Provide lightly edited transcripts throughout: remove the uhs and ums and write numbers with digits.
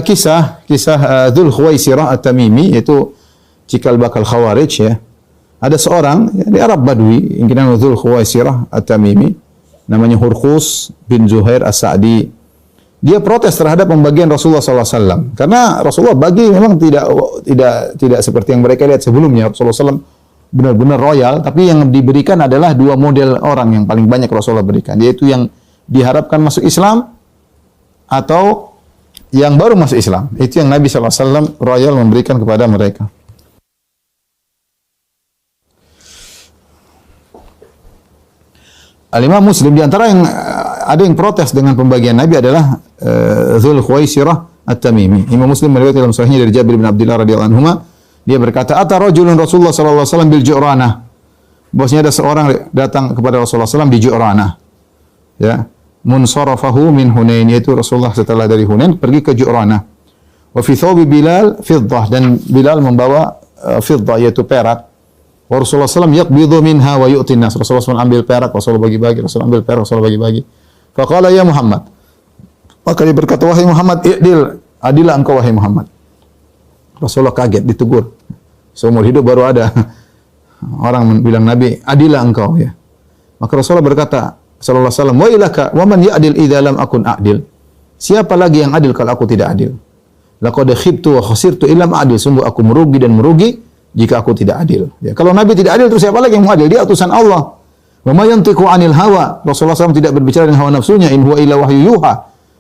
kisah Dzul Khuwaisirah At-Tamimi, yaitu cikal bakal Khawarij ya. Ada seorang ya, di Arab Badui yang dinamakan Dzul Khuwaisirah At-Tamimi, namanya Hurqus bin Zuhair As-Sa'di. Dia protes terhadap pembagian Rasulullah SAW karena Rasulullah bagi memang tidak seperti yang mereka lihat sebelumnya. Rasulullah SAW benar-benar royal, tapi yang diberikan adalah dua model orang yang paling banyak Rasulullah berikan, yaitu yang diharapkan masuk Islam atau yang baru masuk Islam. Itu yang Nabi SAW royal memberikan kepada mereka. Al-Imam Muslim di antara yang ada yang protes dengan pembagian Nabi adalah Dzul Khuwaisirah At-Tamimi. Imam Muslim meriwayatkan dalam sahihnya dari Jabir bin Abdullah radhiyallahu anhu, dia berkata, "Ata rajulun Rasulullah sallallahu alaihi wasallam bil Ju'ranah." Bosnya ada seorang datang kepada Rasulullah SAW di Ju'ranah. Ya, munsarafahu min Hunain, yaitu Rasulullah setelah dari Hunain pergi ke Ju'ranah. Wa fi thawbi Bilal fiddah, dan Bilal membawa fiddah yaitu perak. Wa Rasulullah SAW yaqbidu minha wa yu'ti nas. Rasulullah SAW ambil perak, Rasulullah bagi-bagi, Rasulullah ambil perak, Rasulullah bagi-bagi. Faqala ya Muhammad. Maka dia berkata, wahai Muhammad, adilah engkau wahai Muhammad. Rasulullah kaget, ditegur. Seumur hidup baru ada orang bilang Nabi, adilah engkau ya. Maka Rasulullah berkata sallallahu alaihi wasallam, wa ilaka wa man ya'dil idza lam akun a'dil. Siapa lagi yang adil kalau aku tidak adil? Laqad khibtu wa khasirtu illam a'dil. Sungguh aku merugi dan merugi jika aku tidak adil. Ya, kalau Nabi tidak adil, terus siapa lagi yang mau adil? Dia utusan Allah. Wa ma yantiqu 'anil hawa. Rasulullah SAW tidak berbicara dengan hawa nafsunya, in huwa illa wahyu yuha.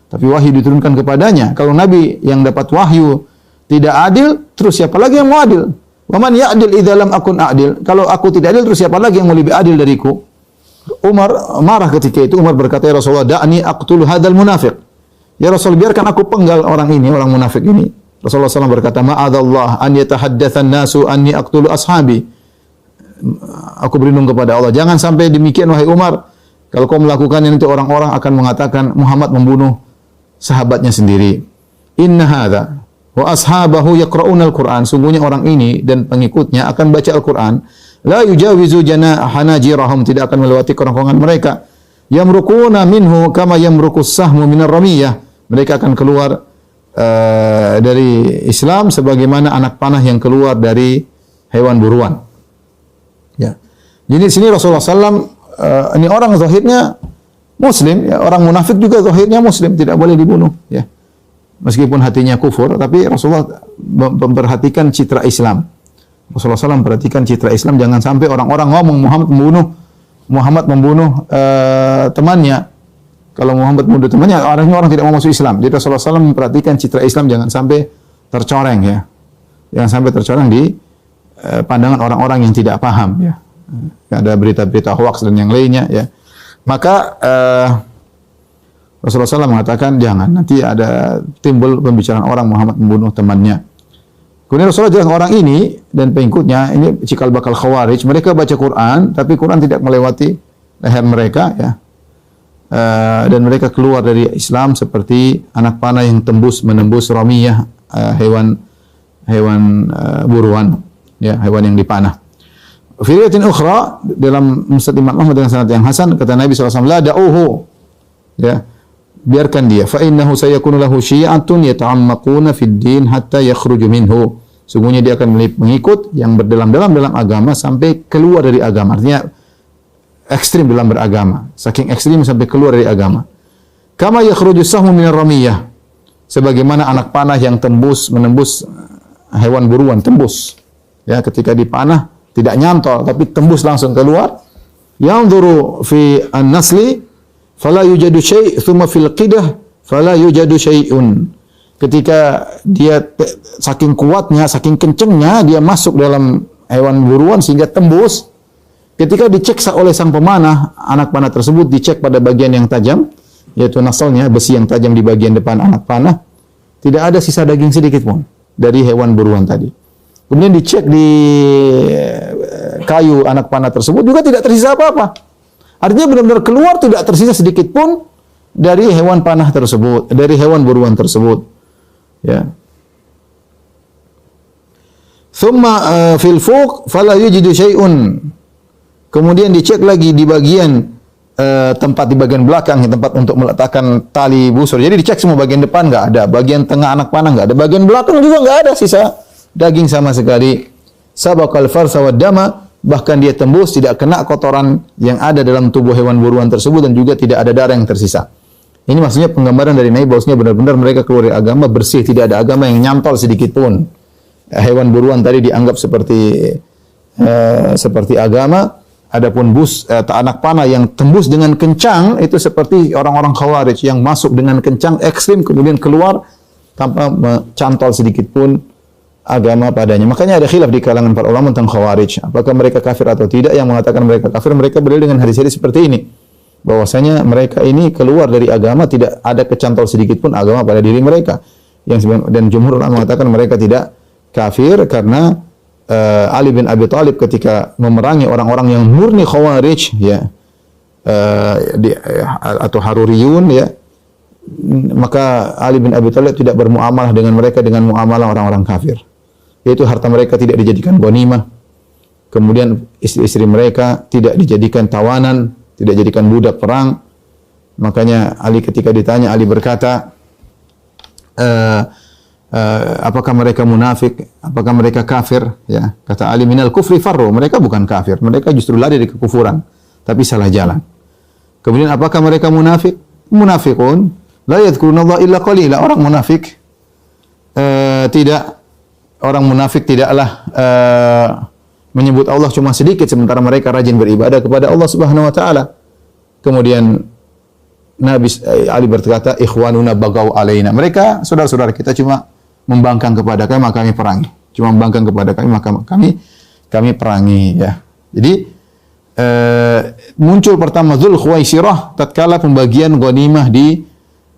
Tapi wahyu diturunkan kepadanya. Kalau Nabi yang dapat wahyu tidak adil, terus siapa lagi yang mau adil? Wa man ya'dil idza lam akun a'dil. Kalau aku tidak adil, terus siapa lagi yang mau lebih adil dariku? Umar marah ketika itu. Umar berkata, ya Rasulullah, da'ni aqtul hadzal munafiq. Ya Rasul, biarkan aku penggal orang ini, orang munafik ini. Rasulullah SAW berkata, ma'adallah an yatahaddatsan nasu anni aqtulu ashabi. Aku berlindung kepada Allah, jangan sampai demikian wahai Umar. Kalau kau melakukannya, nanti orang-orang akan mengatakan Muhammad membunuh sahabatnya sendiri. Inna hadza wa ashabahu yaqra'una al-Qur'an. Sungguhnya orang ini dan pengikutnya akan baca Al-Qur'an. La yujawizu hanajirahum, tidak akan melewati kerongkongan mereka. Yamruquna minhu kama yamruqus sahmu minar ramiyah. Mereka akan keluar dari Islam sebagaimana anak panah yang keluar dari hewan buruan. Ya. Jadi sini Rasulullah SAW ini orang zahirnya Muslim, ya, orang munafik juga zahirnya Muslim, tidak boleh dibunuh. Ya. Meskipun hatinya kufur, tapi Rasulullah memperhatikan citra Islam. Rasulullah SAW memperhatikan citra Islam, jangan sampai orang-orang ngomong Muhammad membunuh temannya. Kalau Muhammad membunuh temannya, orang tidak mau masuk Islam. Jadi Rasulullah SAW memperhatikan citra Islam, jangan sampai tercoreng ya. Jangan sampai tercoreng di pandangan orang-orang yang tidak paham ya. Ada berita-berita hoax dan yang lainnya ya. Maka Rasulullah SAW mengatakan jangan, nanti ada timbul pembicaraan orang Muhammad membunuh temannya. Kemudian Rasulullah jelas orang ini dan pengikutnya ini cikal bakal Khawarij, mereka baca Quran tapi Quran tidak melewati leher mereka ya. Dan mereka keluar dari Islam seperti anak panah yang menembus ramiyah, hewan buruan ya, hewan yang dipanah. Fi riwayatin ukhra dalam Musnad Imam Ahmad dengan sanad yang hasan, kata Nabi SAW, la da'uhu ya, biarkan dia, fa innahu sayakunu lahu syi'atun yata'ammaquna fid din hatta yakhruju minhu. Sungguhnya dia akan mengikut yang berdalam-dalam dalam agama sampai keluar dari agama. Artinya ekstrim dalam beragama, saking ekstrim sampai keluar dari agama. Kama yakhruju sahmu minar ramiyah, sebagaimana anak panah yang menembus hewan buruan, tembus. Ya, ketika dipanah tidak nyantol tapi tembus langsung keluar. Yanzuru fi an-nasli fala yujadu syai', thumma fil qidah fala yujadu syai'un. Ketika dia saking kuatnya, saking kencengnya dia masuk dalam hewan buruan sehingga tembus. Ketika dicek oleh sang pemanah, anak panah tersebut dicek pada bagian yang tajam, yaitu nasalnya, besi yang tajam di bagian depan anak panah, tidak ada sisa daging sedikit pun dari hewan buruan tadi. Kemudian dicek di kayu anak panah tersebut juga tidak tersisa apa-apa. Artinya benar-benar keluar, tidak tersisa sedikit pun dari hewan panah tersebut, dari hewan buruan tersebut. Ya. Thumma fil fuq fala yujidu syai'un. Kemudian dicek lagi di bagian tempat di bagian belakang, tempat untuk meletakkan tali busur. Jadi dicek semua, bagian depan nggak ada, bagian tengah anak panah nggak ada, bagian belakang juga nggak ada sisa daging sama sekali. Sabaqal farsa wad dama, bahkan dia tembus, tidak kena kotoran yang ada dalam tubuh hewan buruan tersebut, dan juga tidak ada darah yang tersisa. Ini maksudnya penggambaran dari Nabi bahwasanya benar-benar mereka keluar dari agama bersih, tidak ada agama yang nyantol sedikit pun. Hewan buruan tadi dianggap seperti agama, adapun anak panah yang tembus dengan kencang itu seperti orang-orang Khawarij yang masuk dengan kencang ekstrim kemudian keluar tanpa mencantol sedikit pun agama padanya. Makanya ada khilaf di kalangan para ulama tentang Khawarij, apakah mereka kafir atau tidak. Yang mengatakan mereka kafir, mereka berdalil dengan hadis-hadis seperti ini, bahwasanya mereka ini keluar dari agama, tidak ada kecantol sedikit pun agama pada diri mereka. Dan jumhur ulama mengatakan mereka tidak kafir karena Ali bin Abi Thalib ketika memerangi orang-orang yang murni Khawarij ya, atau Haruriyun ya, maka Ali bin Abi Thalib tidak bermuamalah dengan mereka dengan muamalah orang-orang kafir. Yaitu harta mereka tidak dijadikan ghanimah, kemudian istri-istri mereka tidak dijadikan tawanan, tidak dijadikan budak perang. Makanya Ali ketika ditanya, Ali berkata, apakah mereka munafik? Apakah mereka kafir? Ya, kata Ali, minal kufri farru, mereka bukan kafir, mereka justru lari dari kekufuran, tapi salah jalan. Kemudian apakah mereka munafik? Munafiqun la yadhkurunallaha illa qalila. Orang munafik tidaklah menyebut Allah cuma sedikit, sementara mereka rajin beribadah kepada Allah Subhanahu wa taala. Kemudian Nabi Ali berkata, ikhwanuna bagaw alaina. Mereka saudara-saudara kita cuma membangkang kepada kami, maka kami perangi. Cuma membangkang kepada kami, maka kami perangi ya. Jadi muncul pertama Dzul Khuwaisirah tatkala pembagian ghanimah di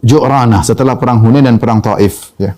Ju'ranah setelah perang Hunain dan perang Taif ya.